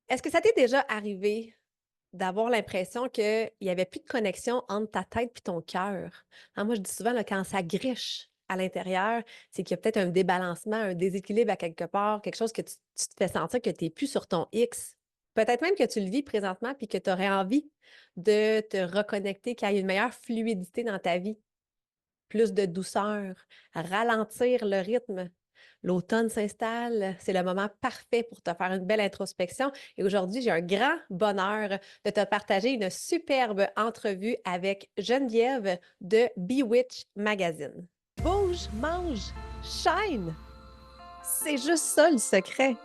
Est-ce que ça t'est déjà arrivé d'avoir l'impression qu'il y avait plus de connexion entre ta tête et ton cœur? Hein, moi, je dis souvent, là, quand ça griche à l'intérieur, c'est qu'il y a peut-être un débalancement, un déséquilibre à quelque part, quelque chose que tu te fais sentir que tu n'es plus sur ton X. Peut-être même que tu le vis présentement puis que tu aurais envie de te reconnecter, qu'il y ait une meilleure fluidité dans ta vie, plus de douceur, ralentir le rythme. L'automne s'installe, c'est le moment parfait pour te faire une belle introspection. Et aujourd'hui, j'ai un grand bonheur de te partager une superbe entrevue avec Geneviève de Bewitch Magazine. Bouge, mange, shine! C'est juste ça le secret.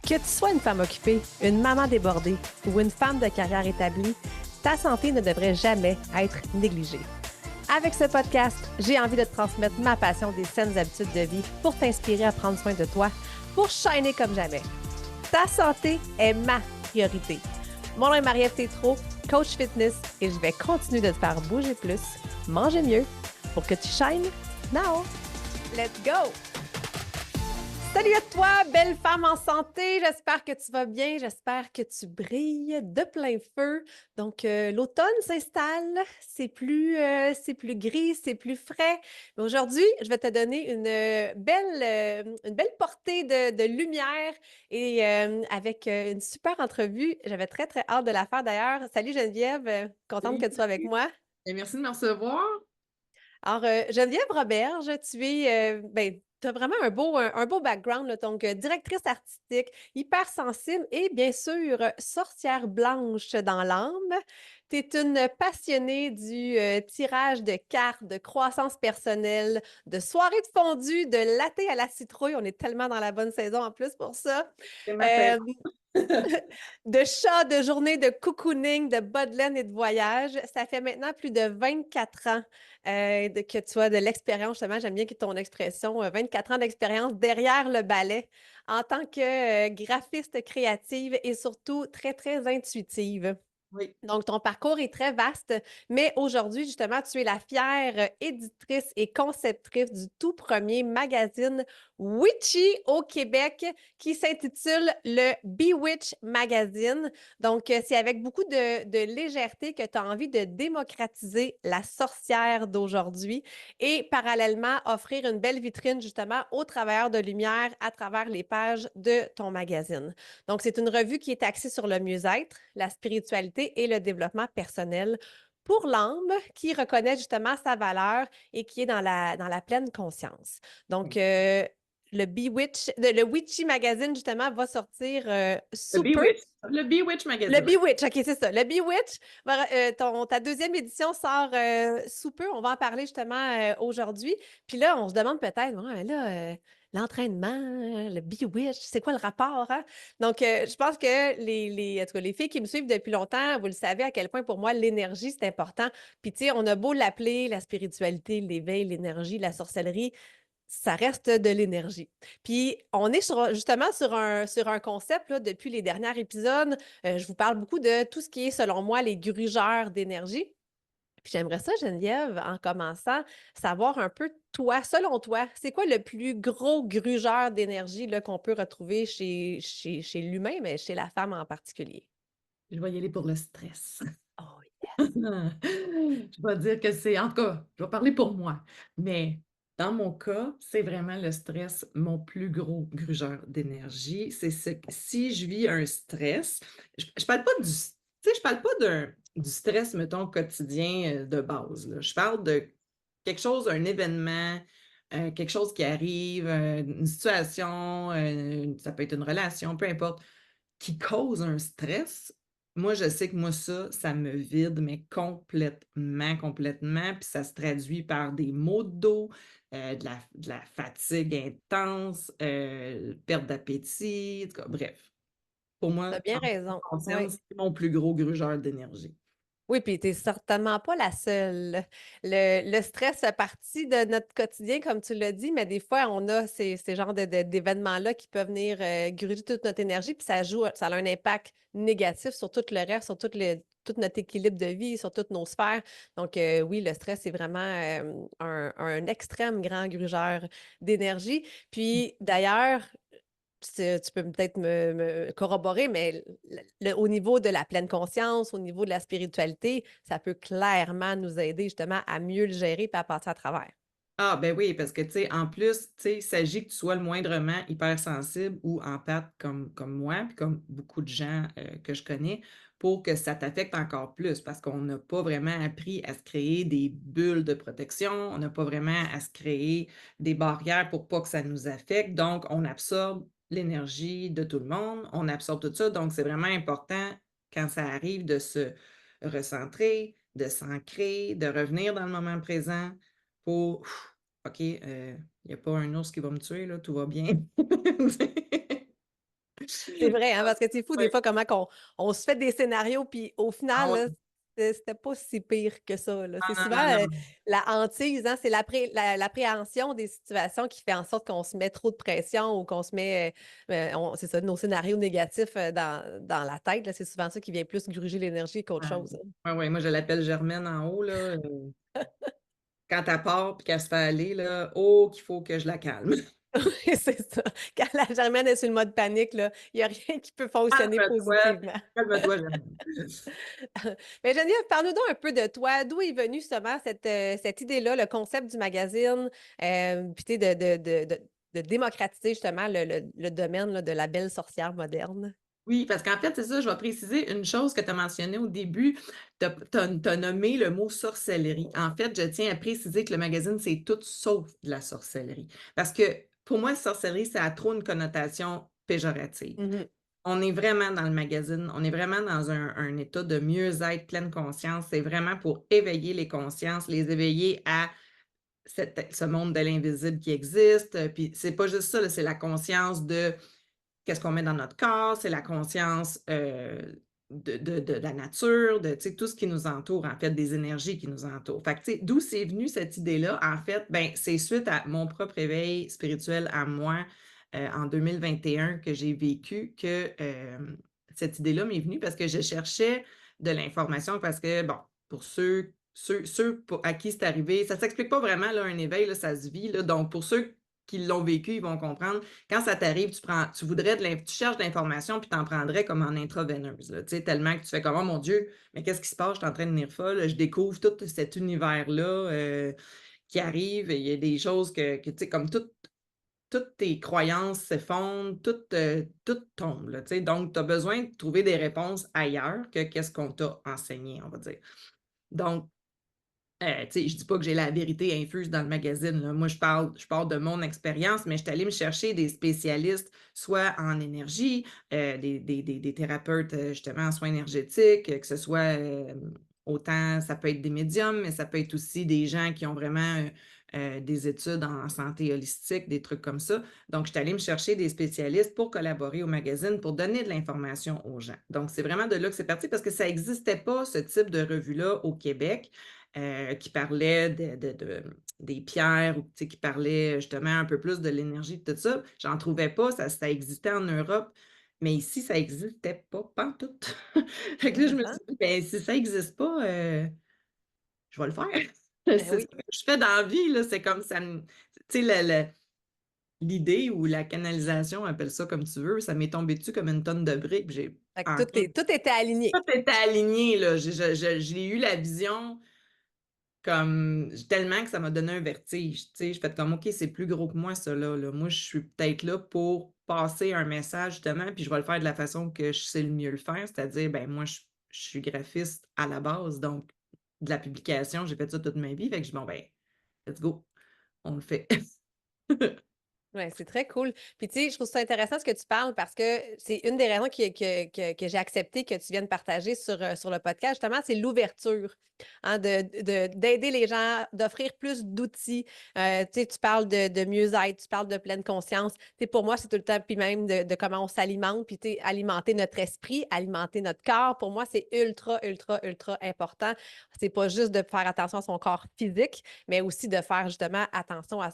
Que tu sois une femme occupée, une maman débordée ou une femme de carrière établie, ta santé ne devrait jamais être négligée. Avec ce podcast, j'ai envie de te transmettre ma passion des saines habitudes de vie pour t'inspirer à prendre soin de toi, pour shiner comme jamais. Ta santé est ma priorité. Mon nom est Marie-Ève Tétrault, coach fitness, et je vais continuer de te faire bouger plus, manger mieux, pour que tu shines now. Let's go! Salut à toi, belle femme en santé. J'espère que tu vas bien. J'espère que tu brilles de plein feu. Donc, l'automne s'installe. C'est plus gris, c'est plus frais. Mais aujourd'hui, je vais te donner une belle portée de lumière et avec une super entrevue. J'avais très, très hâte de la faire d'ailleurs. Salut Geneviève, contente Salut. que tu sois avec moi. Et merci de me recevoir. Alors, Geneviève Roberge, tu es, tu as vraiment un beau background, là, donc directrice artistique, hypersensible et bien sûr, sorcière blanche dans l'âme. Tu es une passionnée du tirage de cartes, de croissance personnelle, de soirées de fondue, de latte à la citrouille. On est tellement dans la bonne saison en plus pour ça. C'est ma saison. Euh, de chats, de journées de cocooning, de bas de laine et de voyage. Ça fait maintenant plus de 24 ans que tu as de l'expérience. Justement, j'aime bien ton expression, 24 ans d'expérience derrière le ballet en tant que graphiste créative et surtout très, très intuitive. Oui. Donc, ton parcours est très vaste, mais aujourd'hui, justement, tu es la fière éditrice et conceptrice du tout premier magazine Witchy au Québec qui s'intitule le Bewitch Magazine. Donc, c'est avec beaucoup de légèreté que tu as envie de démocratiser la sorcière d'aujourd'hui et parallèlement offrir une belle vitrine justement aux travailleurs de lumière à travers les pages de ton magazine. Donc, c'est une revue qui est axée sur le mieux-être, la spiritualité et le développement personnel pour l'âme qui reconnaît justement sa valeur et qui est dans la pleine conscience. Donc, le Witchy Magazine, justement, va sortir Le sous peu. Bewitch. Le Bewitch Le Magazine. Bewitch, OK, c'est ça. Le Bewitch, ta deuxième édition sort sous peu. On va en parler justement aujourd'hui. Puis là, on se demande peut-être, ouais, là, l'entraînement, le Bewitch, c'est quoi le rapport, hein? Donc, je pense que en tout cas, les filles qui me suivent depuis longtemps, vous le savez à quel point pour moi, l'énergie, c'est important. Puis, tu sais, on a beau l'appeler la spiritualité, l'éveil, l'énergie, la sorcellerie, ça reste de l'énergie. Puis, on est justement sur un concept là, depuis les derniers épisodes. Je vous parle beaucoup de tout ce qui est, selon moi, les grugeurs d'énergie. Puis j'aimerais ça, Geneviève, en commençant, savoir un peu, toi, selon toi, c'est quoi le plus gros grugeur d'énergie là, qu'on peut retrouver chez l'humain, mais chez la femme en particulier? Je vais y aller pour le stress. Oh yes! Je vais dire que c'est, en tout cas, je vais parler pour moi, mais dans mon cas, c'est vraiment le stress, mon plus gros grugeur d'énergie. Si je vis un stress, je parle pas tu sais, je parle pas du stress, mettons, quotidien de base, là. Je parle de quelque chose, un événement, quelque chose qui arrive, une situation, ça peut être une relation, peu importe, qui cause un stress. Moi, je sais que moi, ça me vide, mais complètement, complètement. Puis ça se traduit par des maux de dos, de la fatigue intense, perte d'appétit, en tout cas, bref. Pour T'as moi, bien en ce qui me raison. concerne, Oui. c'est mon plus gros grugeur d'énergie. Oui, puis tu n'es certainement pas la seule. Le stress fait partie de notre quotidien, comme tu l'as dit, mais des fois, on a ces genres d'événements-là qui peuvent venir gruger toute notre énergie, puis ça a un impact négatif sur tout le reste, sur tout notre équilibre de vie, sur toutes nos sphères. Donc, oui, le stress, c'est vraiment un extrême grand grugeur d'énergie. Puis, d'ailleurs, tu peux peut-être me corroborer, mais au niveau de la pleine conscience, au niveau de la spiritualité, ça peut clairement nous aider justement à mieux le gérer et à passer à travers. Ah, ben oui, parce que, tu sais, en plus, tu sais, il s'agit que tu sois le moindrement hypersensible ou empathe comme moi, puis comme beaucoup de gens, que je connais, pour que ça t'affecte encore plus. Parce qu'on n'a pas vraiment appris à se créer des bulles de protection, on n'a pas vraiment à se créer des barrières pour pas que ça nous affecte. Donc, on absorbe l'énergie de tout le monde, on absorbe tout ça. Donc, c'est vraiment important, quand ça arrive, de se recentrer, de s'ancrer, de revenir dans le moment présent pour OK, il y a pas un ours qui va me tuer là, tout va bien. C'est vrai, hein, parce que c'est fou des Ouais. fois comment on se fait des scénarios, puis au Ah final, là, ouais. c'était pas si pire que ça, là. Non, C'est non, souvent, non, non. la hantise, hein, c'est l'appréhension des situations qui fait en sorte qu'on se met trop de pression ou qu'on se met, c'est ça, nos scénarios négatifs, dans la tête, là, c'est souvent ça qui vient plus gruger l'énergie qu'autre Ouais. chose, hein. Ouais, ouais, moi je l'appelle Germaine en haut là, quand elle part puis qu'elle se fait aller là, oh qu'il faut que je la calme. Oui, c'est ça. Quand la germaine est sur le mode panique, là, il y a rien qui peut fonctionner Calme-toi, positivement. calme-toi Germaine. Mais Geneviève, parle-nous donc un peu de toi. D'où est venue justement cette idée-là, le concept du magazine, puis tu sais, de démocratiser justement le domaine là, de la belle sorcière moderne? Oui, parce qu'en fait, c'est ça, je vais préciser une chose que tu as mentionnée au début. Tu as nommé le mot sorcellerie. En fait, je tiens à préciser que le magazine, c'est tout sauf de la sorcellerie. Parce que pour moi, sorcellerie, ça a trop une connotation péjorative. Mhm. On est vraiment dans le magazine, on est vraiment dans un état de mieux-être, pleine conscience. C'est vraiment pour éveiller les consciences, les éveiller à ce monde de l'invisible qui existe. Puis c'est pas juste ça, là, c'est la conscience de qu'est-ce qu'on met dans notre corps, c'est la conscience de la nature, de tout ce qui nous entoure, en fait, des énergies qui nous entourent. Fait que, tu sais, d'où c'est venu cette idée-là? En fait, ben, c'est suite à mon propre éveil spirituel à moi en 2021 que j'ai vécu que cette idée-là m'est venue parce que je cherchais de l'information parce que, bon, pour à qui c'est arrivé, ça ne s'explique pas vraiment, là, un éveil, là, ça se vit. Là, donc, pour ceux qui l'ont vécu, ils vont comprendre. Quand ça t'arrive, tu cherches de l'information puis tu en prendrais comme en intraveineuse, là, tu sais, tellement que tu fais comme: «Oh mon Dieu, mais qu'est-ce qui se passe? Je suis en train de devenir folle, je découvre tout cet univers-là, qui arrive et il y a des choses que tu sais, comme toutes tes croyances s'effondrent, tout tombe, là», tu sais, donc tu as besoin de trouver des réponses ailleurs que qu'est-ce qu'on t'a enseigné, on va dire. Donc tu sais, je dis pas que j'ai la vérité infuse dans le magazine, là. Moi, je parle de mon expérience, mais je suis allée me chercher des spécialistes, soit en énergie, des thérapeutes, justement en soins énergétiques, que ce soit, autant ça peut être des médiums, mais ça peut être aussi des gens qui ont vraiment, des études en santé holistique, des trucs comme ça. Donc, je suis allée me chercher des spécialistes pour collaborer au magazine, pour donner de l'information aux gens. Donc, c'est vraiment de là que c'est parti parce que ça existait pas ce type de revue-là au Québec qui parlait des pierres ou tu sais, qui parlait justement un peu plus de l'énergie, tout ça. J'en trouvais pas, ça existait en Europe, mais ici, ça existait pas pantoute. Fait que là, je Mais, me hein? suis dit: «Ben, si ça existe pas, je vais le faire». Ben C'est oui. ça que je fais dans la vie, là, c'est comme ça me tu sais, l'idée ou la canalisation, appelle ça comme tu veux, ça m'est tombé dessus comme une tonne de briques, puis j'ai Fait que en tout était aligné. tout était aligné, là. J'ai eu la vision comme tellement que ça m'a donné un vertige, tu sais, je fais comme: «OK, c'est plus gros que moi ça là. Moi, je suis peut-être là pour passer un message justement, puis je vais le faire de la façon que je sais le mieux le faire». C'est-à-dire, ben, moi, je suis graphiste à la base, donc de la publication, j'ai fait ça toute ma vie. Fait que je dis: «Bon, ben, let's go, on le fait». Ouais, c'est très cool. Puis tu sais, je trouve ça intéressant ce que tu parles parce que c'est une des raisons que j'ai accepté que tu viennes partager sur le podcast, justement, c'est l'ouverture, hein, d'aider les gens, d'offrir plus d'outils. Tu sais, tu parles de mieux-être, tu parles de pleine conscience. Tu sais, pour moi, c'est tout le temps, puis même de comment on s'alimente, puis tu sais, alimenter notre esprit, alimenter notre corps. Pour moi, c'est ultra, ultra, ultra important. C'est pas juste de faire attention à son corps physique, mais aussi de faire justement attention à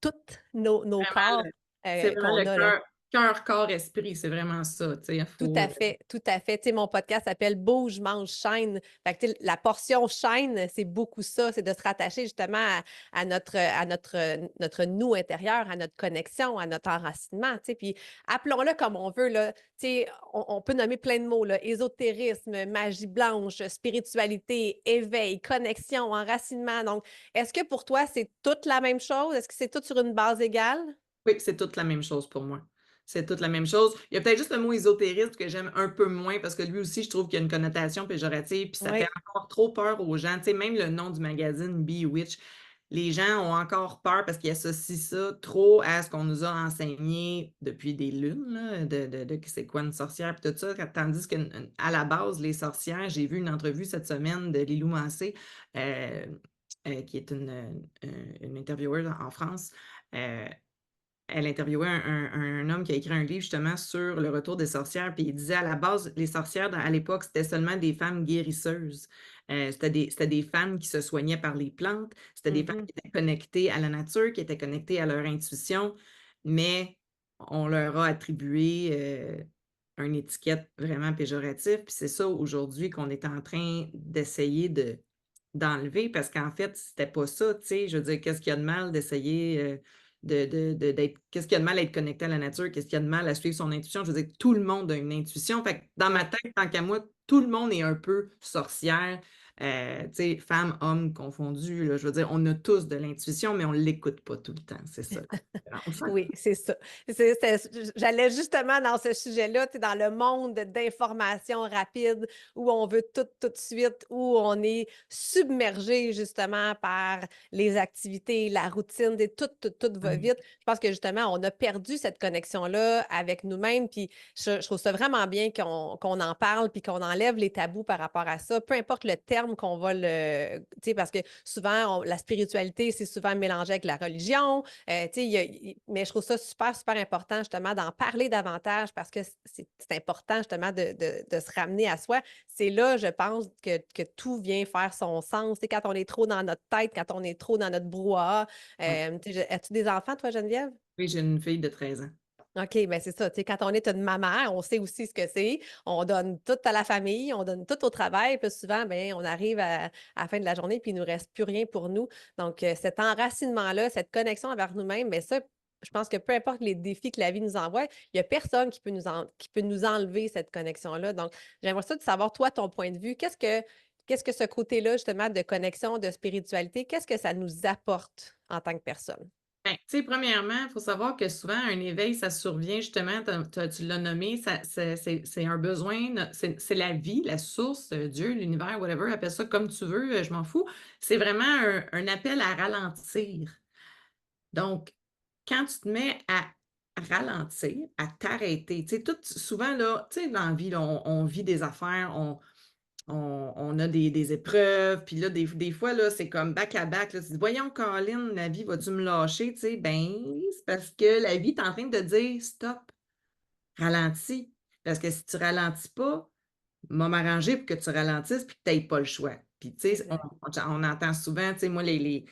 tous nos Vraiment corps c'est vraiment qu'on le a, là. cœur cœur, corps, esprit, c'est vraiment ça, tu sais, il Tout faut, à fait, tout à fait. Tu sais, mon podcast s'appelle Bouge, mange, chaîne. Fait que, tu sais, la portion chaîne, c'est beaucoup ça, c'est de se rattacher justement notre nous intérieur, à notre connexion, à notre enracinement. Tu sais. Puis appelons-le comme on veut, là. Tu sais, on peut nommer plein de mots, là. Ésotérisme, magie blanche, spiritualité, éveil, connexion, enracinement. Donc, est-ce que pour toi, c'est toute la même chose? Est-ce que c'est tout sur une base égale? oui, c'est toute la même chose pour moi. C'est toute la même chose. Il y a peut-être juste le mot ésotérisme que j'aime un peu moins parce que lui aussi, je trouve qu'il y a une connotation péjorative, puis ça fait Oui. encore trop peur aux gens. Tu sais, même le nom du magazine Bewitch, les gens ont encore peur parce qu'ils associent ça trop à ce qu'on nous a enseigné depuis des lunes, là, de c'est quoi une sorcière, puis tout ça. Tandis qu'à la base, les sorcières, j'ai vu une entrevue cette semaine de Lilou Massé, euh, qui est une intervieweuse en France. Euh, Elle interviewait un homme qui a écrit un livre justement sur le retour des sorcières, puis il disait à la base, les sorcières à l'époque, c'était seulement des femmes guérisseuses. C'était des femmes qui se soignaient par les plantes, c'était des femmes Mhm. qui étaient connectées à la nature, qui étaient connectées à leur intuition, mais on leur a attribué une étiquette vraiment péjorative. Puis c'est ça aujourd'hui qu'on est en train d'essayer d'enlever parce qu'en fait, c'était pas ça, tu sais. Je veux dire, qu'est-ce qu'il y a de mal d'essayer d'être. Qu'est-ce qu'il y a de mal à être connecté à la nature? Qu'est-ce qu'il y a de mal à suivre son intuition? Je veux dire, tout le monde a une intuition. Fait que dans ma Oui. tête, tant qu'à moi, tout le monde est un peu sorcière. Tu sais, femmes, hommes confondus, là. Je veux dire, on a tous de l'intuition, mais on ne l'écoute pas tout le temps. C'est ça la différence. Oui, c'est ça. J'allais justement dans ce sujet-là, tu sais, dans le monde d'informations rapides où on veut tout, tout de suite, où on est submergé justement par les activités, la routine, tout, tout, tout va Ouais. vite. Je pense que justement, on a perdu cette connexion-là avec nous-mêmes. Puis je trouve ça vraiment bien qu'on en parle puis qu'on enlève les tabous par rapport à ça, peu importe le terme qu'on va le. Tu sais, parce que souvent, la spiritualité, c'est souvent mélangé avec la religion. Mais je trouve ça super, super important justement d'en parler davantage parce que c'est important justement de se ramener à soi. C'est là, je pense, que tout vient faire son sens. Quand on est trop dans notre tête, quand on est trop dans notre brouhaha. Ouais. As-tu des enfants, toi, Geneviève? Oui, j'ai une fille de 13 ans. OK, bien c'est ça. Quand on est une maman, on sait aussi ce que c'est. On donne tout à la famille, on donne tout au travail. Puis souvent, ben, on arrive à la fin de la journée, puis il ne nous reste plus rien pour nous. Donc, cet enracinement-là, cette connexion envers nous-mêmes, bien ça, je pense que peu importe les défis que la vie nous envoie, il n'y a personne qui peut nous enlever cette connexion-là. Donc, j'aimerais ça de savoir, toi, ton point de vue. Qu'est-ce que ce côté-là, justement, de connexion, de spiritualité, qu'est-ce que ça nous apporte en tant que personne? Ben, tu sais, premièrement, il faut savoir que souvent, un éveil, ça survient justement, tu l'as nommé, c'est un besoin, c'est la vie, la source, Dieu, l'univers, whatever, appelle ça comme tu veux, je m'en fous. C'est vraiment un appel à ralentir. Donc, quand tu te mets à ralentir, à t'arrêter, tu sais, souvent, là, tu sais, dans la vie, là, on vit des affaires, on a des épreuves, puis là, des fois, là, c'est comme back à back. Là, tu dis, voyons, Colin, la vie, va-tu me lâcher? Tu sais, ben, c'est parce que la vie est en train de te dire stop, ralentis. Parce que si tu ralentis pas, m'a m'arranger pour que tu ralentisses puis que tu n'aies pas le choix. Puis, tu sais, Exact. on entend souvent, tu sais, moi, les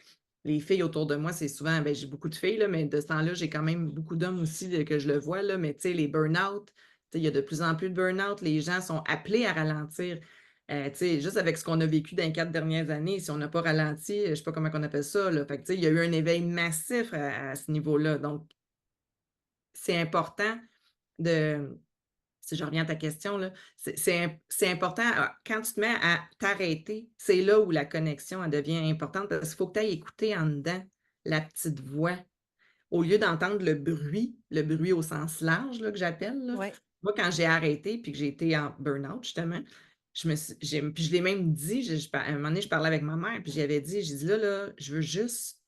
filles autour de moi, c'est souvent, ben, j'ai beaucoup de filles, là, mais de ce temps-là, j'ai quand même beaucoup d'hommes aussi que je le vois, là, mais tu sais, les burn-out, tu sais, il y a de plus en plus de burn-out, les gens sont appelés à ralentir. Tu sais, juste avec ce qu'on a vécu dans les 4 dernières années, si on n'a pas ralenti, je ne sais pas comment on appelle ça, là. Fait que, tu sais, il y a eu un éveil massif à ce niveau-là. Donc, c'est important de, si je reviens à ta question, là, c'est important, quand tu te mets à t'arrêter, c'est là où la connexion, elle devient importante parce qu'il faut que tu ailles écouter en dedans la petite voix. Au lieu d'entendre le bruit au sens large, là, que j'appelle, là. Oui. Moi, quand j'ai arrêté puis que j'ai été en burn-out, justement, puis je l'ai même dit, à un moment donné, je parlais avec ma mère, puis j'avais dit, j'ai dit, là, je veux juste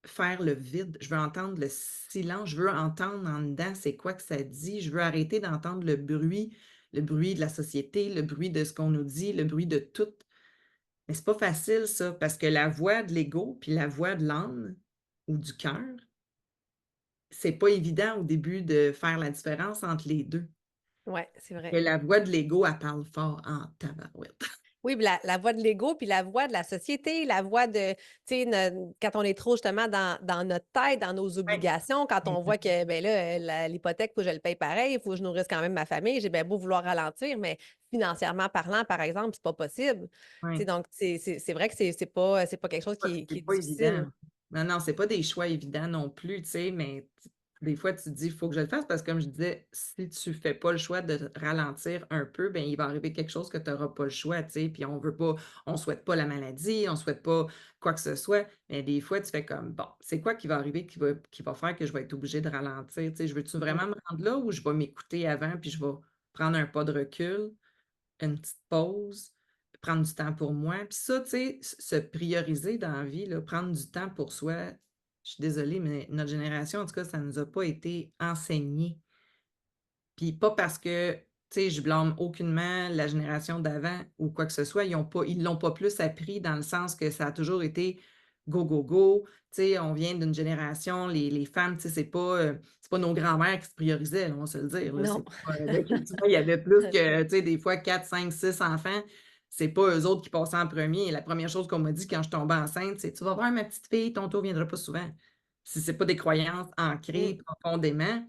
faire le vide, je veux entendre le silence, je veux entendre en dedans c'est quoi que ça dit, je veux arrêter d'entendre le bruit de la société, le bruit de ce qu'on nous dit, le bruit de tout. Mais c'est pas facile ça, parce que la voix de l'ego puis la voix de l'âme ou du cœur, c'est pas évident au début de faire la différence entre les 2. Ouais, c'est Et vrai. la voix de l'ego, elle parle fort en tabarouette. Oui, puis la voix de l'ego, puis la voix de la société, la voix de, tu sais, quand on est trop justement dans notre tête, dans nos Ouais, obligations, quand on voit exact. que, ben là, l'hypothèque, faut que je le paye pareil, il faut que je nourrisse quand même ma famille, j'ai bien beau vouloir ralentir, mais financièrement parlant, par exemple, c'est pas possible. Tu sais, Ouais. donc, c'est vrai que c'est pas quelque chose C'est qui est pas évident. difficile. Non, non, c'est pas des choix évidents non plus, tu sais, mais des fois, tu te dis: «Il faut que je le fasse» parce que comme je disais, si tu fais pas le choix de ralentir un peu, ben, il va arriver quelque chose que tu auras pas le choix, tu sais, puis on souhaite pas la maladie, on souhaite pas quoi que ce soit, mais des fois, tu fais comme: «Bon, c'est quoi qui va arriver qui va faire que je vais être obligée de ralentir?» Tu sais, je veux-tu Mm. vraiment me rendre là ou je vais m'écouter avant puis je vais prendre un pas de recul? Une petite pause, prendre du temps pour moi. Puis ça, tu sais, se prioriser dans la vie, là, prendre du temps pour soi, je suis désolée, mais notre génération, en tout cas, ça nous a pas été enseigné. Puis pas parce que, tu sais, je blâme aucunement la génération d'avant ou quoi que ce soit, ils l'ont pas plus appris dans le sens que ça a toujours été go, go, go. Tu sais, on vient d'une génération, les femmes, tu sais, c'est pas nos grands-mères qui se priorisaient, là, on va se le dire, là. Non. C'est pas, effectivement, il y avait plus que, tu sais, des fois 4 5 6 enfants. C'est pas eux autres qui passaient en premier. La première chose qu'on m'a dit quand je tombais enceinte, c'est: «Tu vas voir ma petite fille, ton tour viendra pas souvent». Si c'est pas des croyances Mm. ancrées profondément,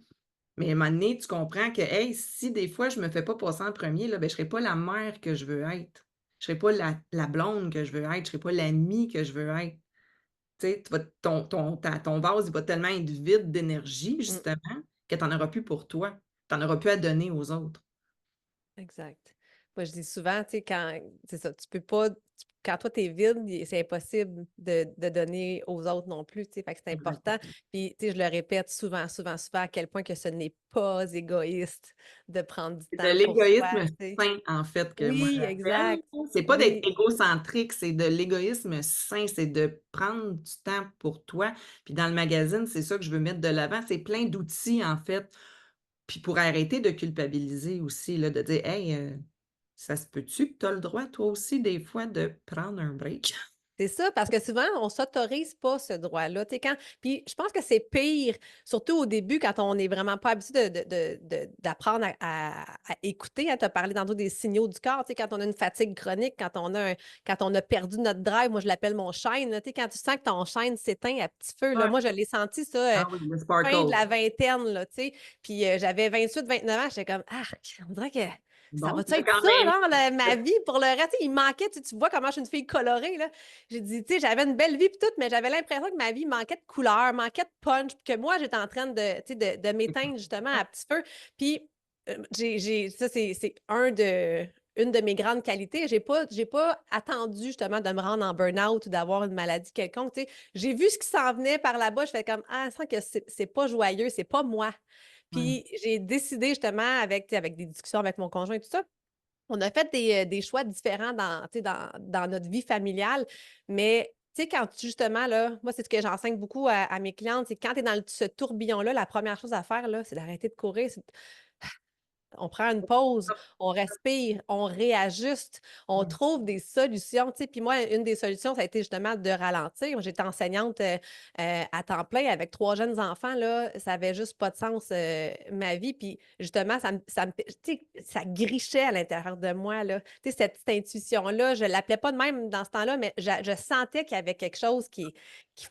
mais à un moment donné, tu comprends que, hey, si des fois je me fais pas passer en premier là, ben, je serai pas la mère que je veux être. Je serai pas la blonde que je veux être, je serai pas l'amie que je veux être. Tu sais, tu vas ton vase, il va tellement être vide d'énergie Mm. justement que tu en auras plus pour toi. Tu en auras plus à donner aux autres. Exact. Moi, je dis souvent, tu sais, c'est ça, tu peux pas, quand toi, t'es vide, c'est impossible de donner aux autres non plus, tu sais, fait que c'est important. Exactement. Puis, tu sais, je le répète souvent, souvent, souvent, à quel point que ce n'est pas égoïste de prendre du C'est de temps pour soi, l'égoïsme tu sais. sain, en fait, que moi Oui, j'appelle. exact. C'est pas d'être Oui, égocentrique, c'est de l'égoïsme sain, c'est de prendre du temps pour toi. Puis dans le magazine, c'est ça que je veux mettre de l'avant, c'est plein d'outils, en fait. Puis pour arrêter de culpabiliser aussi, là, de dire: «Hey, ça se peut-tu que tu as le droit, toi aussi, des fois, de prendre un break?» c'est ça, parce que souvent, on s'autorise pas ce droit-là. Tu sais, puis je pense que c'est pire, surtout au début, quand on n'est vraiment pas habitué d'apprendre à écouter. Tu as parlé tantôt des signaux du corps, tu sais, quand on a une fatigue chronique, quand on a perdu notre drive, moi je l'appelle mon shine, là, tu sais, quand tu sens que ton shine s'éteint à petit feu. Là, Ouais. moi, je l'ai senti ça Ah oui, le fin de sparkle. la vingtaine, là, tu sais. Puis j'avais 29 ans, j'étais comme, ah, on dirait que ça Bon, va-tu là, être quand ça, même. genre, ma vie pour le reste? Tu sais, il manquait, tu vois comment je suis une fille colorée, là. J'ai dit, tu sais, j'avais une belle vie puis tout, mais j'avais l'impression que ma vie manquait de couleur, manquait de punch, puis que moi, j'étais en train tu sais, de m'éteindre justement à petit feu. Puis, ça, c'est une de mes grandes qualités. J'ai pas attendu justement de me rendre en burn-out ou d'avoir une maladie quelconque. Tu sais. J'ai vu ce qui s'en venait par là-bas. Je fais comme, ah, je sens que c'est pas joyeux, c'est pas moi. Ouais. Puis j'ai décidé justement avec, tu sais, avec des discussions avec mon conjoint et tout ça, on a fait des choix différents tu sais, dans notre vie familiale, mais tu sais, quand justement, là, moi, c'est ce que j'enseigne beaucoup à mes clientes, c'est quand tu es dans ce tourbillon-là, la première chose à faire, là, c'est d'arrêter de courir, on prend une pause, on respire, on réajuste, on Ouais. trouve des solutions, tu sais. Puis moi, une des solutions, ça a été justement de ralentir. Moi, j'étais enseignante, à temps plein avec 3 jeunes enfants, là, ça avait juste pas de sens, ma vie. Puis justement, tu sais, ça grichait à l'intérieur de moi, là. Tu sais, cette petite intuition-là, je l'appelais pas de même dans ce temps-là, mais je sentais qu'il y avait quelque chose qui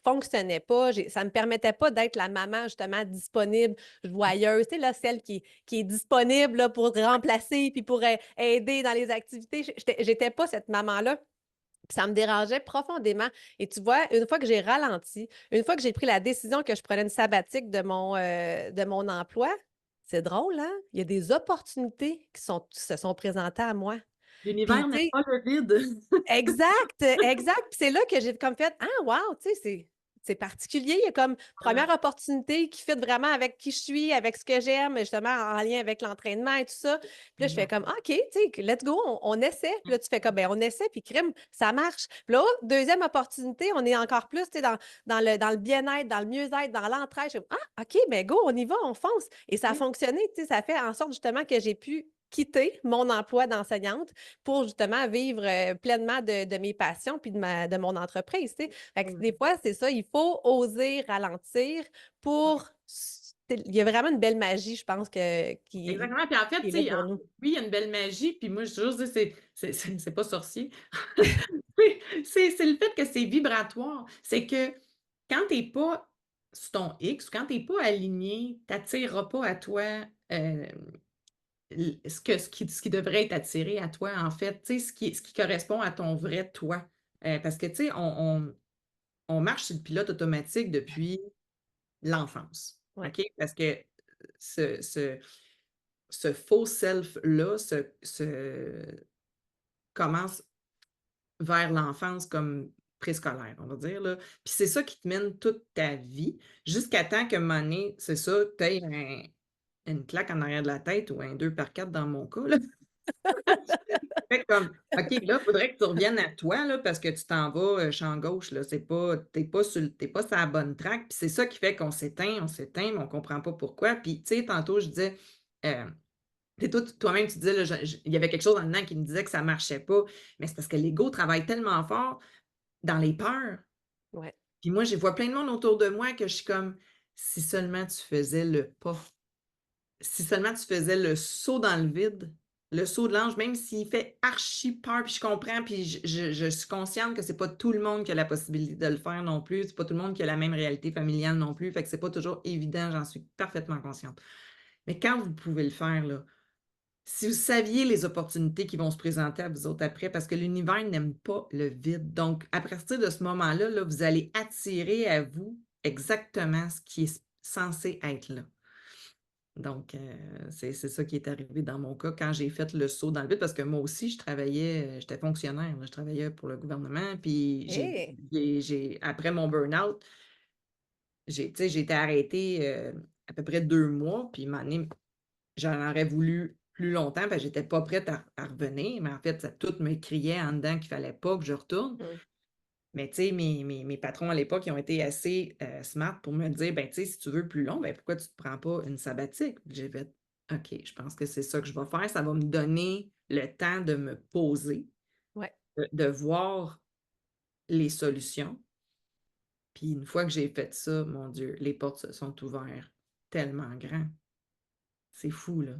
fonctionnait pas. Ça me permettait pas d'être la maman, justement, disponible, joyeuse, tu sais, là, celle qui est disponible là, pour remplacer puis pour aider dans les activités. J'étais pas cette maman-là. Puis ça me dérangeait profondément. Et tu vois, une fois que j'ai ralenti, une fois que j'ai pris la décision que je prenais une sabbatique de mon emploi, c'est drôle, hein? Il y a des opportunités qui se sont présentées à moi. Puis, L'univers tu n'est sais, pas le vide. exact, exact. Puis c'est là que j'ai comme fait: «Ah wow!» Tu sais, c'est particulier. Il y a comme Ouais. première opportunité qui fit vraiment avec qui je suis, avec ce que j'aime, justement en lien avec l'entraînement et tout ça. Puis là, je fais Exact. comme: «OK, tu sais, let's go, on essaie». Puis là, tu fais comme: «Ben, on essaie, puis crime, ça marche». Puis là, deuxième opportunité, on est encore plus, tu sais, dans le bien-être, dans le mieux-être, dans l'entraide. Je fais: «Ah, OK, ben go, on y va, on fonce». Et ça a Oui. fonctionné, tu sais, ça fait en sorte justement que j'ai pu quitter mon emploi d'enseignante pour justement vivre pleinement de mes passions puis de mon entreprise. Tu sais. Fait que Ouais. des fois, c'est ça, il faut oser ralentir pour il y a vraiment une belle magie, je pense, Exactement, puis en fait, qui est tu là sais, pour nous. oui, il y a une belle magie, puis moi, je toujours dis c'est pas sorcier. C'est le fait que c'est vibratoire. C'est que quand tu es pas sur ton X, quand tu es pas aligné, tu attireras pas à toi, l ce qui devrait être attiré à toi, en fait, tu sais, ce qui correspond à ton vrai toi. Parce que, tu sais, on marche sur le pilote automatique depuis l'enfance, Ouais, OK? Parce que ce ce ce faux self-là commence vers l'enfance comme préscolaire, on va dire, là. Puis c'est ça qui te mène toute ta vie jusqu'à temps qu'à un moment donné, c'est ça, tu aies une claque en arrière de la tête ou un 2 par 4 dans mon cas, là. Fait comme, OK, là, il faudrait que tu reviennes à toi, là, parce que tu t'en vas, champ gauche, là. C'est pas tu pas sur la bonne track. Puis c'est ça qui fait qu'on s'éteint, mais on comprend pas pourquoi. Puis, tu sais, tantôt, je disais, tu toi-même, tu disais, là, il y avait quelque chose en dedans qui me disait que ça marchait pas, mais c'est parce que l'ego travaille tellement fort dans les peurs. ouais. Puis moi, je vois plein de monde autour de moi que je suis comme: «Si seulement tu faisais le pas, si seulement tu faisais le saut dans le vide, le saut de l'ange», même s'il fait archi peur, puis je comprends, puis je suis consciente que c'est pas tout le monde qui a la possibilité de le faire non plus, c'est pas tout le monde qui a la même réalité familiale non plus, fait que c'est pas toujours évident, j'en suis parfaitement consciente. Mais quand vous pouvez le faire, là, si vous saviez les opportunités qui vont se présenter à vous autres après, parce que l'univers n'aime pas le vide. Donc, à partir de ce moment-là, là, vous allez attirer à vous exactement ce qui est censé être là. Donc, c'est ça qui est arrivé dans mon cas quand j'ai fait le saut dans le vide, parce que moi aussi, je travaillais, j'étais fonctionnaire, là, je travaillais pour le gouvernement, puis Hey! après mon burn-out, tu sais, j'ai été arrêtée à peu près 2 mois, puis j'en aurais voulu plus longtemps parce que j'étais pas prête à revenir, mais en fait, ça tout me criait en dedans qu'il fallait pas que je retourne. Mmh. Mais tu sais, mes patrons à l'époque, ils ont été assez, smart pour me dire: «Ben, tu sais, si tu veux plus long, ben, pourquoi tu te prends pas une sabbatique?» J'ai fait: «OK, je pense que c'est ça que je vais faire. Ça va me donner le temps de me poser, Ouais. de voir les solutions». Puis une fois que j'ai fait ça, mon Dieu, les portes se sont ouvertes tellement grand. C'est fou, là.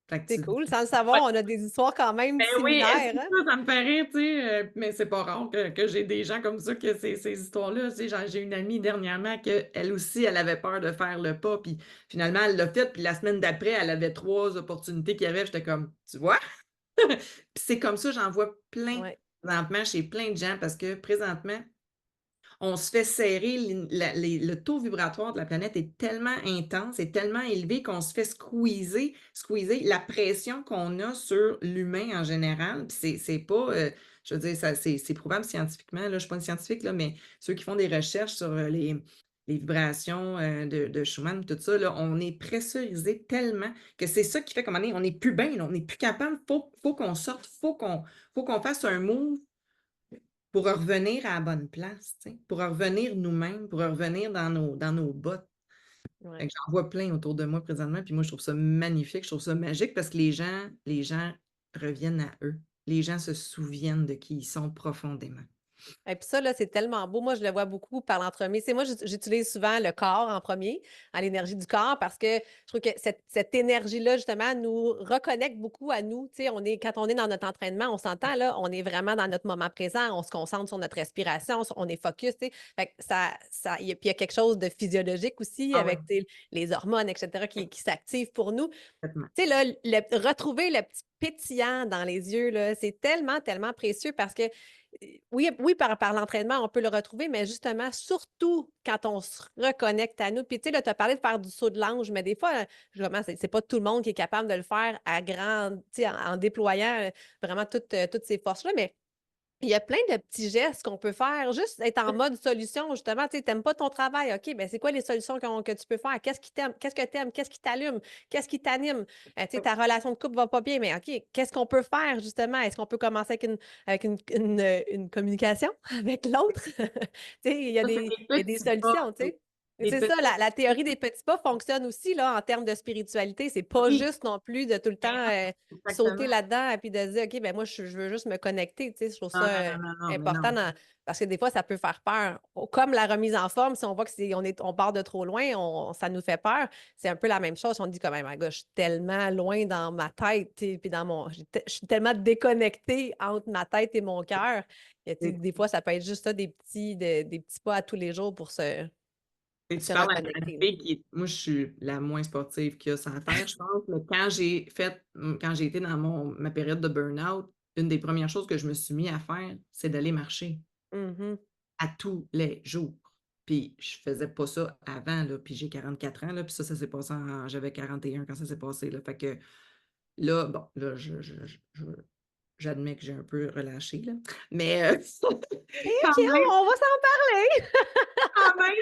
Fait que C'est tu cool. Sans le savoir, on a des histoires quand même Ben oui, similaires, c'est hein? ça, ça me fait rire, tu sais, mais c'est pas rare que j'ai des gens comme ça, que ces histoires-là, tu sais, j'ai une amie dernièrement que elle aussi, elle avait peur de faire le pas, puis finalement, elle l'a fait, puis la semaine d'après, elle avait 3 opportunités qu'il y avait, j'étais comme: «Tu vois?» Puis c'est comme ça, j'en vois plein Ouais. présentement chez plein de gens parce que présentement, on se fait serrer, le taux vibratoire de la planète est tellement intense et tellement élevé qu'on se fait squeezer. La pression qu'on a sur l'humain en général, puis c'est pas, je veux dire, ça c'est prouvable scientifiquement, là, je suis pas une scientifique, là, mais ceux qui font des recherches sur, les vibrations, de Schumann, tout ça, là, on est pressurisé tellement que c'est ça qui fait qu'à un moment donné, on n'est plus bien, là, on n'est plus capable, faut qu'on sorte, faut qu'on fasse un move pour revenir à la bonne place, tu sais, pour revenir nous-mêmes, pour revenir dans nos bottes. Fait Ouais. que j'en vois plein autour de moi présentement, puis moi je trouve ça magnifique, je trouve ça magique parce que les gens reviennent à eux. Les gens se souviennent de qui ils sont profondément. Et puis ça, là, c'est tellement beau. Moi, je le vois beaucoup par l'entremise. Tu sais, moi, j'utilise souvent le corps en premier, à l'énergie du corps, parce que je trouve que cette énergie-là, justement, nous reconnecte beaucoup à nous. Tu sais, quand on est dans notre entraînement, on s'entend, là, on est vraiment dans notre moment présent, on se concentre sur notre respiration, on est focus, tu sais. Fait que puis il y a quelque chose de physiologique aussi Ah ouais, avec, tu sais, les hormones, etc., qui s'activent pour nous. complètement. Tu sais, là, retrouver le petit pétillant dans les yeux, là, c'est tellement, tellement précieux parce que, oui, oui, par l'entraînement, on peut le retrouver, mais justement, surtout quand on se reconnecte à nous. Puis, tu sais, là, tu as parlé de faire du saut de l'ange, mais des fois, justement, c'est pas tout le monde qui est capable de le faire à grand, tu sais, en déployant vraiment toutes ces forces-là, mais il y a plein de petits gestes qu'on peut faire, juste être en mode solution, justement. Tu sais, t'aimes pas ton travail. OK, ben c'est quoi les solutions que tu peux faire? Qu'est-ce qui t'aime? Qu'est-ce que tu aimes? Qu'est-ce qui t'allume? Qu'est-ce qui t'anime? Tu sais, ta relation de couple va pas bien, mais OK, qu'est-ce qu'on peut faire, justement? Est-ce qu'on peut commencer avec une communication avec l'autre? Tu sais, Ça, c'est des il y a des petits pas. solutions, tu sais. Les C'est ça, la théorie des petits pas fonctionne aussi là, en termes de spiritualité. C'est pas oui, juste non plus de tout le ben temps non, sauter exactement. là-dedans et puis de se dire, OK, ben moi, je veux juste me connecter. Tu sais, je trouve Non, ça non, non, non, non, mais important non. parce que des fois, ça peut faire peur. Comme la remise en forme, si on voit que on part de trop loin, ça nous fait peur. C'est un peu la même chose. On dit quand même, my God, je suis tellement loin dans ma tête, tu sais, puis je suis tellement déconnectée entre ma tête et mon cœur. Et, tu sais, des fois, ça peut être juste ça, des petits pas à tous les jours pour Et tu se parles à ma reconnecter, là. fille moi, je suis la moins sportive qu'il y a sur la terre, je pense, mais quand j'ai été dans ma période de burn-out, une des premières choses que je me suis mis à faire, c'est d'aller marcher Mhm. à tous les jours. Puis je faisais pas ça avant, là, puis j'ai 44 ans, là, puis ça s'est passé j'avais 41 quand ça s'est passé, là. Fait que là, bon, là, j'admets que j'ai un peu relâché, là, mais Et quand OK, même on va s'en parler! quand même,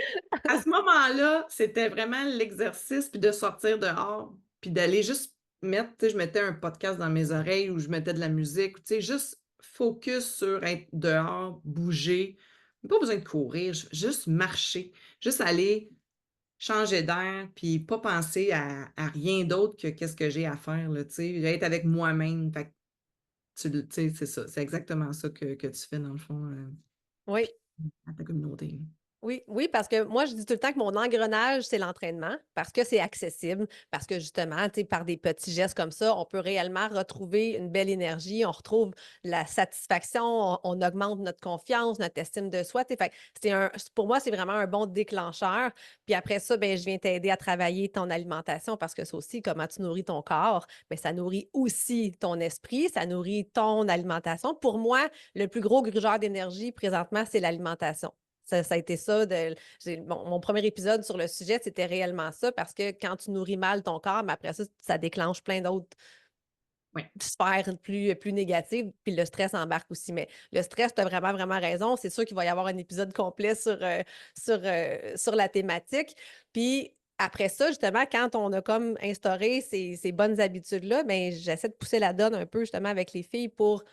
à ce moment-là, c'était vraiment l'exercice, puis de sortir dehors, puis d'aller juste mettre, tu sais, je mettais un podcast dans mes oreilles ou je mettais de la musique, tu sais, juste focus sur être dehors, bouger. Pas besoin de courir, juste marcher, juste aller changer d'air, puis pas penser à rien d'autre que qu'est-ce que j'ai à faire, là, tu sais, être avec moi-même. Fait que tu sais, c'est ça, c'est exactement ça que tu fais dans le fond, Oui. puis à ta communauté. Oui, oui, parce que moi, je dis tout le temps que mon engrenage, c'est l'entraînement, parce que c'est accessible, parce que justement, tu sais, par des petits gestes comme ça, on peut réellement retrouver une belle énergie, on retrouve la satisfaction, on augmente notre confiance, notre estime de soi. Tu sais. Fait que pour moi, c'est vraiment un bon déclencheur. Puis après ça, ben, je viens t'aider à travailler ton alimentation parce que c'est aussi comment tu nourris ton corps, ben, ça nourrit aussi ton esprit, ça nourrit ton alimentation. Pour moi, le plus gros grugeur d'énergie présentement, c'est l'alimentation. Ça a été ça. Mon premier épisode sur le sujet, c'était réellement ça, parce que quand tu nourris mal ton corps, mais après ça, ça déclenche plein d'autres Ouais. sphères plus négatives, puis le stress embarque aussi. Mais le stress, tu as vraiment, vraiment raison. C'est sûr qu'il va y avoir un épisode complet sur la thématique. Puis après ça, justement, quand on a comme instauré ces bonnes habitudes-là, ben, j'essaie de pousser la donne un peu justement avec les filles pour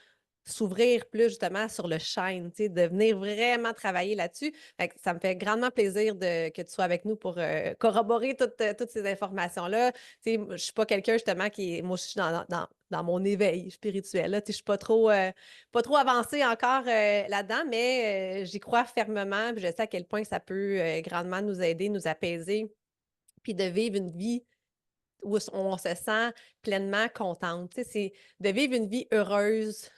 s'ouvrir plus justement sur le shine, tu sais, de venir vraiment travailler là-dessus. Fait que ça me fait grandement plaisir que tu sois avec nous pour corroborer toutes ces informations-là. Tu sais, je suis pas quelqu'un justement moi, je suis dans mon éveil spirituel. Là. Tu sais, je suis pas trop avancée encore là-dedans, mais j'y crois fermement. Puis je sais à quel point ça peut grandement nous aider, nous apaiser, puis de vivre une vie où on se sent pleinement contente. Tu sais, c'est de vivre une vie heureuse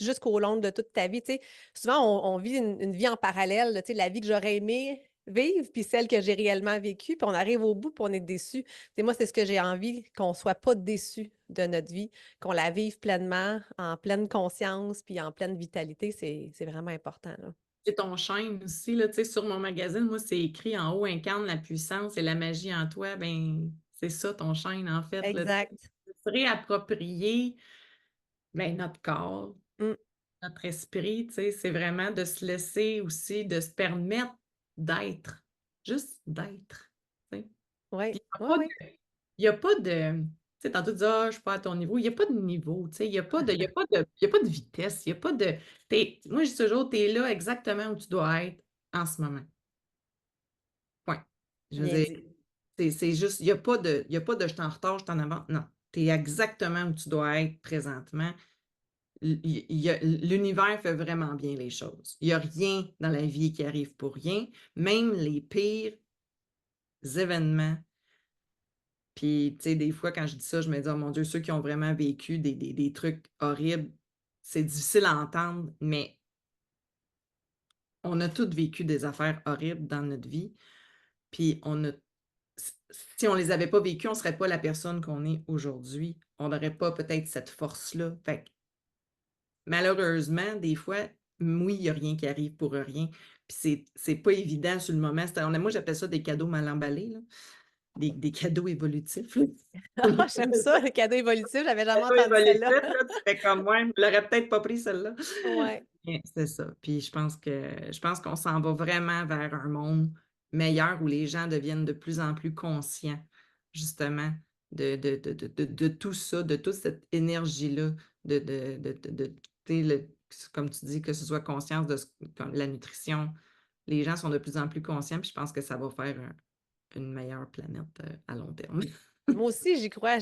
jusqu'au long de toute ta vie. Tu sais, souvent, on vit une vie en parallèle, tu sais, la vie que j'aurais aimé vivre, puis celle que j'ai réellement vécue, puis on arrive au bout, puis on est déçu. Tu sais, moi, c'est ce que j'ai envie, qu'on soit pas déçu de notre vie, qu'on la vive pleinement, en pleine conscience, puis en pleine vitalité. C'est vraiment important, là. C'est ton chaîne aussi, là, tu sais, sur mon magazine, moi, c'est écrit en haut: «Incarne la puissance et la magie en toi». Ben, c'est ça ton chaîne, en fait, là, tu sais. Exact. Se réapproprier, ben, notre corps, Mm. notre esprit, tu sais, c'est vraiment de se laisser aussi, de se permettre d'être, juste d'être, tu sais. Oui, Puis oui, oui. il y a pas de tu sais, tantôt tu dis: «Ah, je suis pas à ton niveau». Il y a pas de niveau, tu sais, il y a pas de vitesse, il y a pas de moi, je dis toujours: «Tu es là exactement où tu dois être en ce moment». Point. Je veux Bien dire, dit. c'est juste il y a pas de «Je suis en retard, je suis en avance». Non, tu es exactement où tu dois être présentement. L'univers fait vraiment bien les choses. Il y a rien dans la vie qui arrive pour rien, même les pires événements. Puis, tu sais, des fois, quand je dis ça, je me dis: «Oh mon Dieu, ceux qui ont vraiment vécu des trucs horribles, c'est difficile à entendre, mais on a tous vécu des affaires horribles dans notre vie, puis si on les avait pas vécues, on serait pas la personne qu'on est aujourd'hui. On n'aurait pas peut-être cette force-là. Fait que malheureusement, des fois, oui, il y a rien qui arrive pour rien. Puis c'est pas évident sur le moment. Moi, j'appelle ça des cadeaux mal emballés, là, des cadeaux évolutifs, là. Ah, j'aime ça, le cadeau évolutif, j'avais jamais Cadeau entendu évolutif, celle-là. là, tu fais comme: «Ouais, je l'aurais peut-être pas pris celle-là». Ouais. Mais c'est ça. Puis je pense qu'on s'en va vraiment vers un monde meilleur où les gens deviennent de plus en plus conscients, justement, de tout ça, de toute cette énergie-là, tu sais, comme tu dis, que ce soit conscience de comme la nutrition, les gens sont de plus en plus conscients, puis je pense que ça va faire une meilleure planète, à long terme. Moi aussi, j'y crois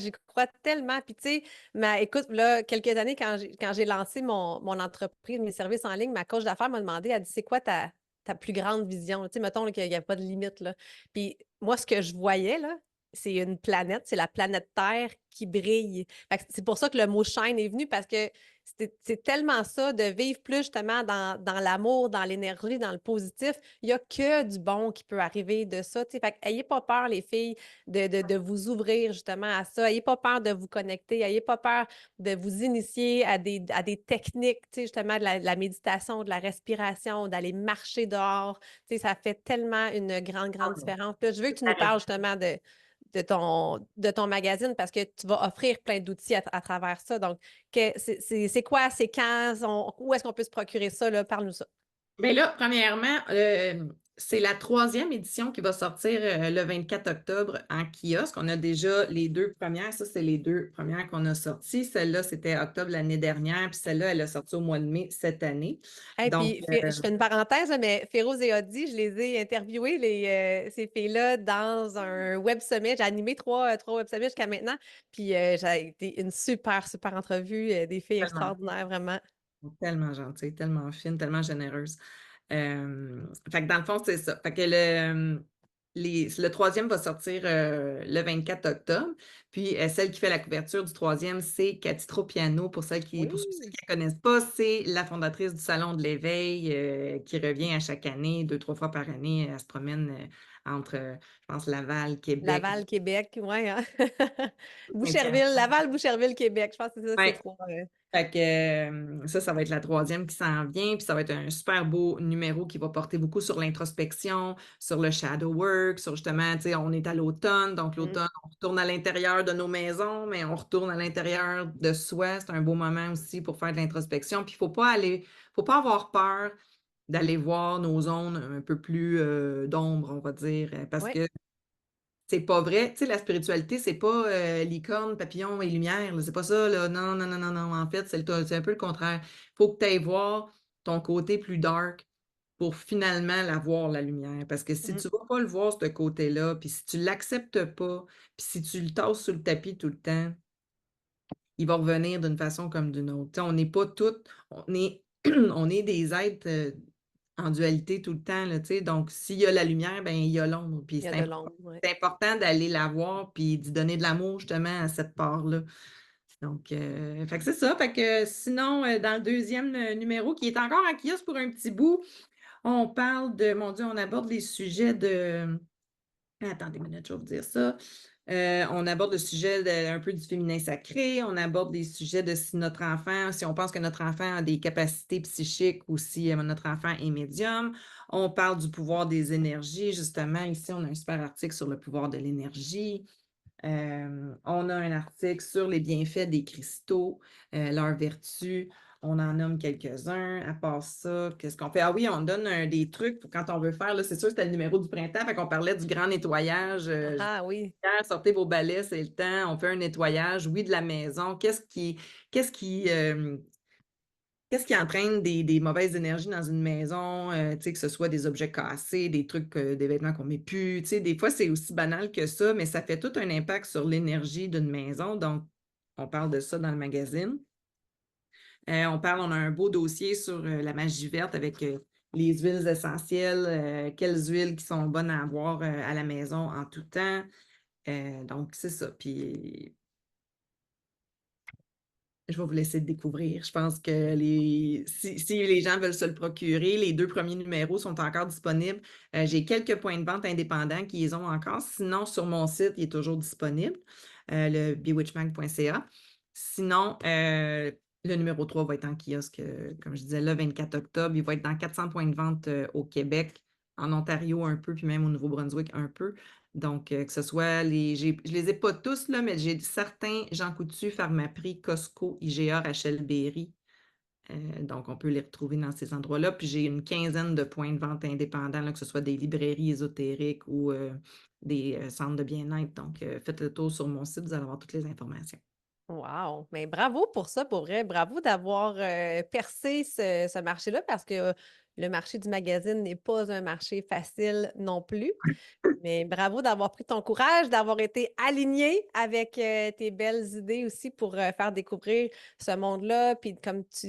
tellement. Puis, tu sais, écoute, là, quelques années, quand j'ai lancé mon entreprise, mes services en ligne, ma coach d'affaires m'a demandé, elle dit, c'est quoi ta plus grande vision? Tu sais, mettons là, qu'il n'y a pas de limite, là. Puis, moi, ce que je voyais, là, c'est une planète, c'est la planète Terre qui brille. Fait que c'est pour ça que le mot shine est venu, parce que c'est tellement ça, de vivre plus justement dans l'amour, dans l'énergie, dans le positif. Il n'y a que du bon qui peut arriver de ça. Tu sais. Fait que ayez pas peur, les filles de vous ouvrir justement à ça. Ayez pas peur de vous connecter. Ayez pas peur de vous initier à des techniques, tu sais, justement, de la méditation, de la respiration, d'aller marcher dehors. Tu sais, ça fait tellement une grande, grande différence. Puis là, je veux que tu nous parles justement de ton magazine parce que tu vas offrir plein d'outils à travers ça. Donc, c'est quoi, c'est quand, où est-ce qu'on peut se procurer ça, là? Parle-nous ça. Bien là, premièrement, c'est la troisième édition qui va sortir, le 24 octobre en kiosque. On a déjà les 2 premières, ça, c'est les 2 premières qu'on a sorties. Celle-là, c'était octobre l'année dernière, puis celle-là, elle a sorti au mois de mai cette année. Et Donc, puis, je fais une parenthèse, là, mais Féroz et Audi, je les ai interviewés, ces filles-là, dans un web summit. J'ai animé trois web summits jusqu'à maintenant. Puis, j'ai été une super, super entrevue, des filles tellement, extraordinaires, vraiment. tellement gentille, tellement fine, tellement généreuse. Fait que dans le fond, c'est ça. Fait que le troisième va sortir le 24 octobre. Puis celle qui fait la couverture du troisième, c'est Cathy Tropiano. Pour ceux qui Oui, ne connaissent pas, c'est la fondatrice du Salon de l'éveil qui revient à chaque année, 2, 3 fois par année. Elle se promène entre, je pense, Laval, Québec. Laval, Québec, ouais, hein. Saint-Hyacinthe. Boucherville, Laval, Boucherville, Québec. Je pense que c'est ça, ces Ouais. trois. Fait que ça va être la troisième qui s'en vient, puis ça va être un super beau numéro qui va porter beaucoup sur l'introspection, sur le shadow work, sur justement, tu sais, on est à l'automne, donc Mm. l'automne, on retourne à l'intérieur de nos maisons, mais on retourne à l'intérieur de soi. C'est un beau moment aussi pour faire de l'introspection. Puis faut pas avoir peur d'aller voir nos zones un peu plus d'ombre, on va dire, parce Ouais, que c'est pas vrai. Tu sais, la spiritualité, c'est pas licorne, papillon et lumière, là. C'est pas ça, là. Non, non, non, non, non. En fait, c'est un peu le contraire. Faut que tu ailles voir ton côté plus dark pour finalement la voir, la lumière. Parce que si mm, tu vas pas le voir, ce côté-là, puis si tu l'acceptes pas, puis si tu le tasses sous le tapis tout le temps, il va revenir d'une façon comme d'une autre. Tu sais, on n'est pas toutes, on est, on est des êtres en dualité tout le temps, là, tu sais. Donc, s'il y a la lumière, ben il y a l'ombre. Puis il y a de l'ombre, ouais. c'est important d'aller la voir puis d'y donner de l'amour justement à cette part-là. Donc, fait que c'est ça. Fait que sinon, dans le deuxième numéro, qui est encore en kiosque pour un petit bout, on parle de, mon Dieu, on aborde les sujets de, attendez une minute, je vais vous dire ça. On aborde le sujet un peu du féminin sacré, on aborde les sujets de si notre enfant, si on pense que notre enfant a des capacités psychiques ou si notre enfant est médium. On parle du pouvoir des énergies, justement. Ici, on a un super article sur le pouvoir de l'énergie. On a un article sur les bienfaits des cristaux, leurs vertus. On en nomme quelques-uns. À part ça, qu'est-ce qu'on fait? Ah oui, on donne des trucs pour quand on veut faire. Là, c'est sûr, c'était le numéro du printemps. Fait qu'on parlait du grand nettoyage. Ah oui, Sortez vos balais, c'est le temps. On fait un nettoyage, oui, de la maison. Qu'est-ce qui, euh, qu'est-ce qui entraîne des mauvaises énergies dans une maison? Tu sais, que ce soit des objets cassés, des trucs, des vêtements qu'on met plus. Tu sais, des fois, c'est aussi banal que ça, mais ça fait tout un impact sur l'énergie d'une maison. Donc, on parle de ça dans le magazine. On a un beau dossier sur la magie verte avec les huiles essentielles, quelles huiles qui sont bonnes à avoir à la maison en tout temps. Donc, c'est ça. Puis, je vais vous laisser le découvrir. Je pense que si les gens veulent se le procurer, les 2 premiers numéros sont encore disponibles. J'ai quelques points de vente indépendants qui les ont encore. Sinon, sur mon site, il est toujours disponible, le bewitchmag.ca. Sinon, le numéro 3 va être en kiosque, comme je disais, le 24 octobre. Il va être dans 400 points de vente au Québec, en Ontario un peu, puis même au Nouveau-Brunswick un peu. Donc, que ce soit je les ai pas tous, là, mais j'ai certains, Jean Coutu, Pharmaprix, Costco, IGA, Rachel Berry. Donc, on peut les retrouver dans ces endroits-là. Puis, j'ai une quinzaine de points de vente indépendants, là, que ce soit des librairies ésotériques ou des centres de bien-être. Donc, faites le tour sur mon site, vous allez avoir toutes les informations. wow. Mais bravo pour ça, pour vrai. Bravo d'avoir percé ce marché-là parce que le marché du magazine n'est pas un marché facile non plus. Mais bravo d'avoir pris ton courage, d'avoir été aligné avec, tes belles idées aussi pour, faire découvrir ce monde-là. Puis comme tu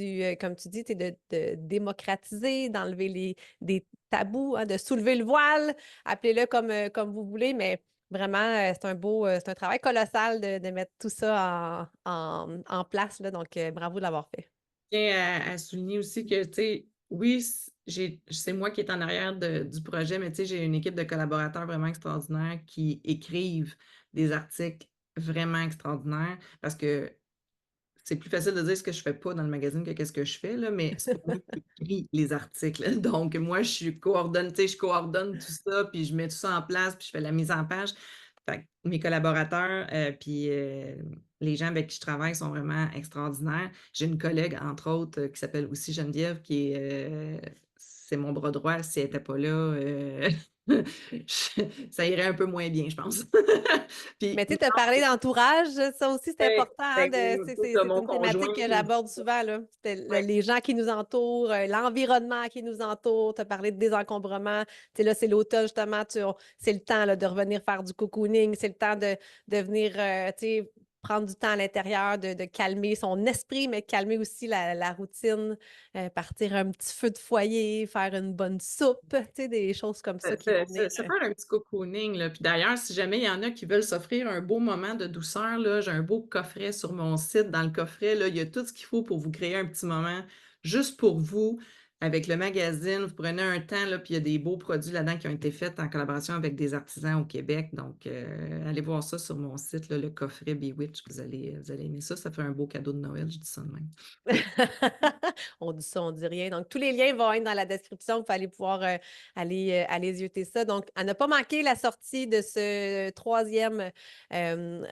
dis, tu de démocratiser, d'enlever des tabous, hein, de soulever le voile, appelez-le comme vous voulez, mais vraiment, c'est un travail colossal de mettre tout ça en place, là, donc bravo de l'avoir fait. Tiens à souligner aussi que, tu sais, oui, c'est moi qui est en arrière du projet, mais tu sais, j'ai une équipe de collaborateurs vraiment extraordinaires qui écrivent des articles vraiment extraordinaires parce que c'est plus facile de dire ce que je fais pas dans le magazine que qu'est-ce que je fais, là, mais c'est pas moi qui écris les articles. Donc moi, je coordonne tout ça, puis je mets tout ça en place, puis je fais la mise en page. Fait que mes collaborateurs, puis, les gens avec qui je travaille sont vraiment extraordinaires. J'ai une collègue, entre autres, qui s'appelle aussi Geneviève, qui est, c'est mon bras droit. Si elle était pas là, ça irait un peu moins bien, je pense. Puis Mais tu sais, tu parlé d'entourage, ça aussi c'est ouais, important, hein, ben oui, de c'est mon une thématique conjoint. que j'aborde souvent, là. C'est Ouais. les gens qui nous entourent, l'environnement qui nous entoure. Tu as parlé de désencombrement. Tu sais, là, c'est l'automne, justement, c'est le temps, là, de revenir faire du cocooning, c'est le temps de venir, tu sais, prendre du temps à l'intérieur, de calmer son esprit, mais de calmer aussi la routine, partir un petit feu de foyer, faire une bonne soupe, tu sais, des choses comme ça qui vont venir, Se faire un petit cocooning, là. Puis d'ailleurs, si jamais il y en a qui veulent s'offrir un beau moment de douceur, là, j'ai un beau coffret sur mon site. Dans le coffret, là, il y a tout ce qu'il faut pour vous créer un petit moment juste pour vous. Avec le magazine, vous prenez un temps, là, puis il y a des beaux produits là-dedans qui ont été faits en collaboration avec des artisans au Québec. Donc, allez voir ça sur mon site, là, le coffret Bewitch. Vous allez aimer ça. Ça fait un beau cadeau de Noël, je dis ça de même. On dit ça, on dit rien. Donc, tous les liens vont être dans la description. Vous allez pouvoir aller zioter ça. Donc, à ne pas manquer la sortie de ce troisième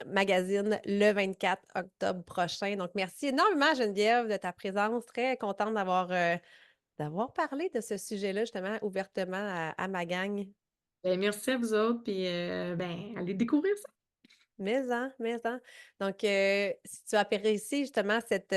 magazine le 24 octobre prochain. Donc, merci énormément, Geneviève, de ta présence. Très contente d'avoir parlé de ce sujet-là, justement, ouvertement à ma gang. Ben, merci à vous autres, puis ben, allez découvrir ça. Mais. Donc, si tu as apprécié justement cet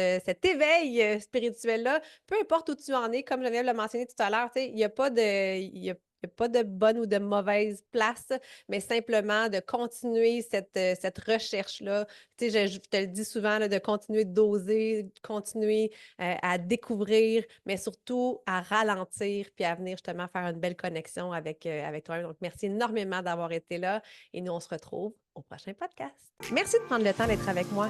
éveil spirituel-là, peu importe où tu en es, comme Geneviève l'a mentionné tout à l'heure, tu sais, il y a pas de bonne ou de mauvaise place, mais simplement de continuer cette recherche-là. Tu sais, je te le dis souvent, là, de continuer d'oser, de continuer à découvrir, mais surtout à ralentir, puis à venir justement faire une belle connexion avec toi. Donc, merci énormément d'avoir été là. Et nous, on se retrouve au prochain podcast. Merci de prendre le temps d'être avec moi.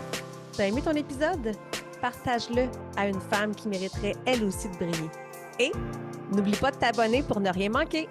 Tu as aimé ton épisode? Partage-le à une femme qui mériterait elle aussi de briller. Et n'oublie pas de t'abonner pour ne rien manquer.